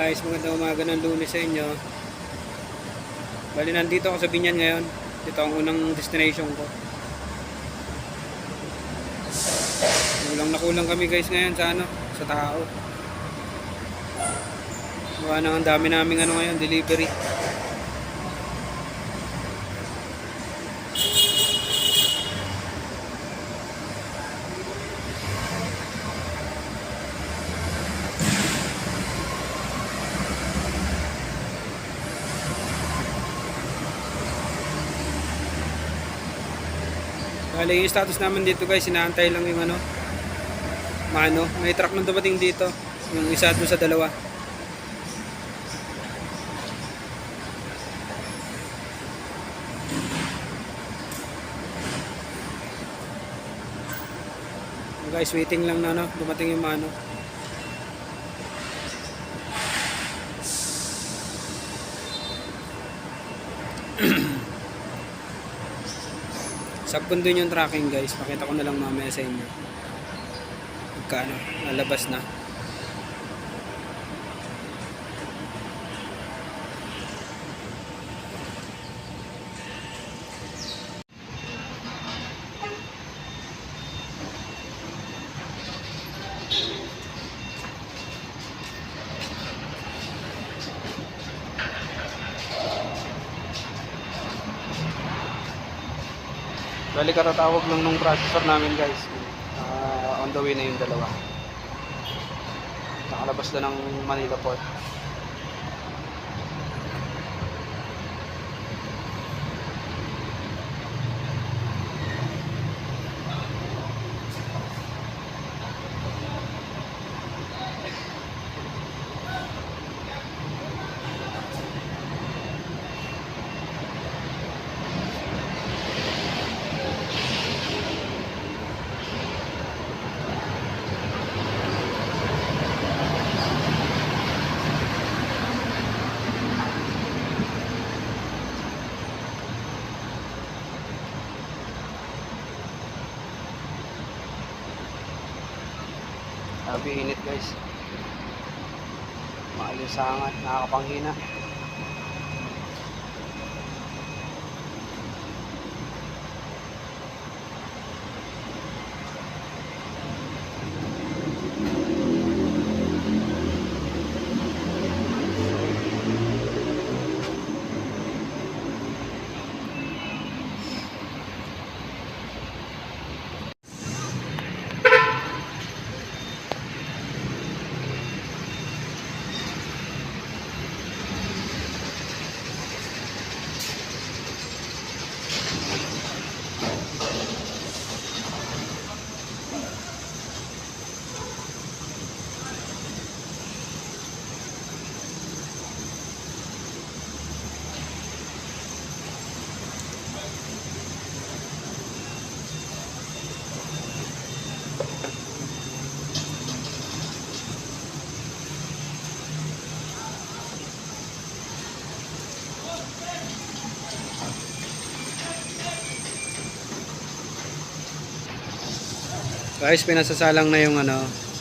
guys, magandang umaga ng Lunes sa inyo. Bali nandito ako sa Binyan ngayon. Dito ang unang destination ko. Kulang na kulang kami guys ngayon sa tao. Gawa na ang dami naming ngayon, delivery. Bali, yung status namin dito guys, inaantay lang yung may truck nang dumating dito, yung isa doon sa dalawa. Guys, waiting lang na dumating yung Sabon doon yung tracking guys. Pakita ko na lang mamaya sa inyo. Magkano, lalabas na. Bali katatawag lang nung processor namin guys. On the way na yung dalawa. Nakalabas na ng Manila Port. Sabi init guys. Maalisangan, nakakapanghina. Guys, pinasasalang na yung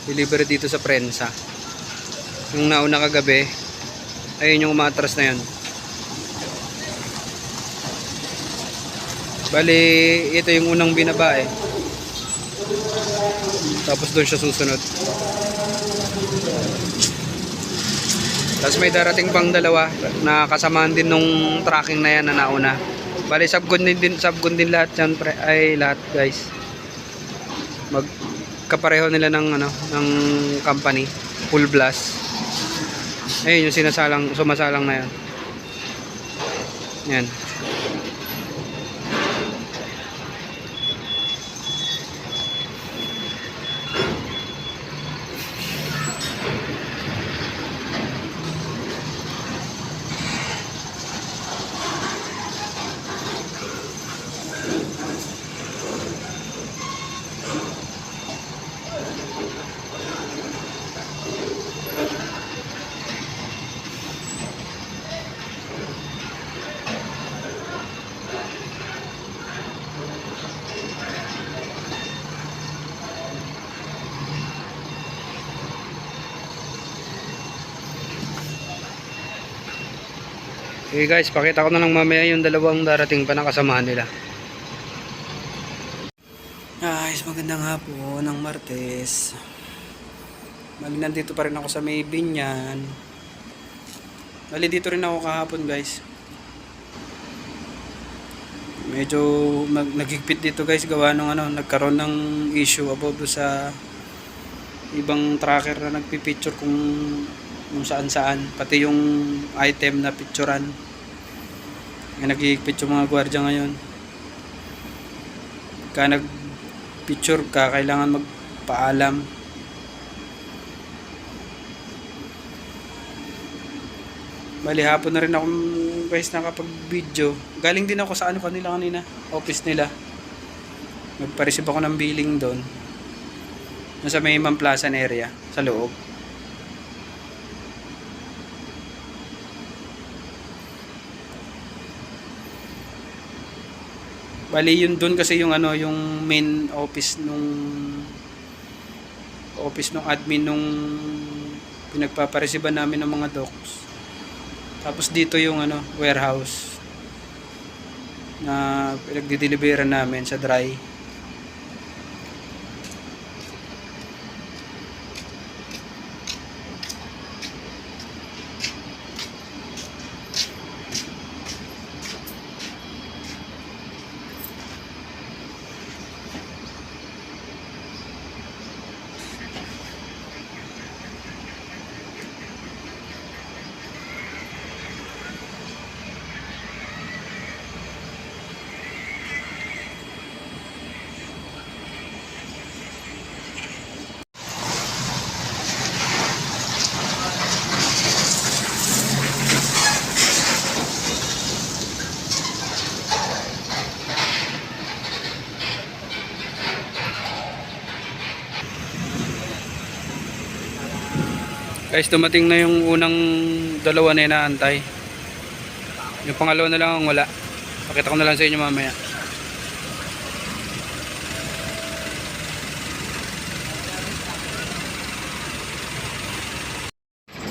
delivery dito sa Prensa. Yung nauna kagabi, ayun yung umatras na yun. Bali, ito yung unang binaba eh. Tapos doon siya susunod. Tapos may darating pang dalawa na kasamaan din nung tracking na yan na nauna. Bali, subgun din lahat yan, ay lahat guys. Magkapareho nila ng company, full blast. Ayun yung sumasalang na yan. Yan. Okay guys, pakita ko na lang mamaya yung dalawang darating pa na kasamahan nila. Guys, magandang hapon ng Martes. Nandito pa rin ako sa may Binyan. Bali dito rin ako kahapon guys. Medyo naghigpit dito guys, gawa nung nagkaroon ng issue about sa ibang tracker na nagpipicture kung saan saan, pati yung item na picturean. Naghihigpit yung mga gwardiya ngayon. Kaya nagpicture ka, kailangan magpaalam. Bali hapon na rin ako guys nakapag-video. Galing din ako sa kanina, office nila. Nagpa-receive ako ng billing doon. Sa may Ma'am Plaza area, sa loob. Bali yun doon kasi yung yung main office nung admin nung pinagpaparesiban namin ng mga docs. Tapos dito yung warehouse na pinagdi-deliveran namin sa dry. Guys, dumating na yung unang dalawa na inaantay. Yung pangalawa na lang ang wala. Pakita ko na lang sa inyo mamaya.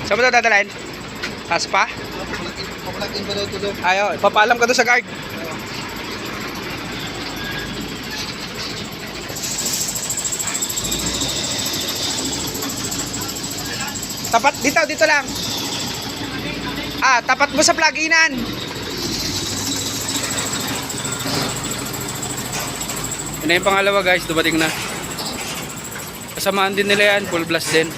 Saan mo ito dadalhin? Haspa? Ayaw, ipapaalam ka doon sa guard. Tapat dito lang. Tapat mo sa plug-inan. Yan na yung pangalawa guys, dumating na. Kasamaan din nila yan, full blast din.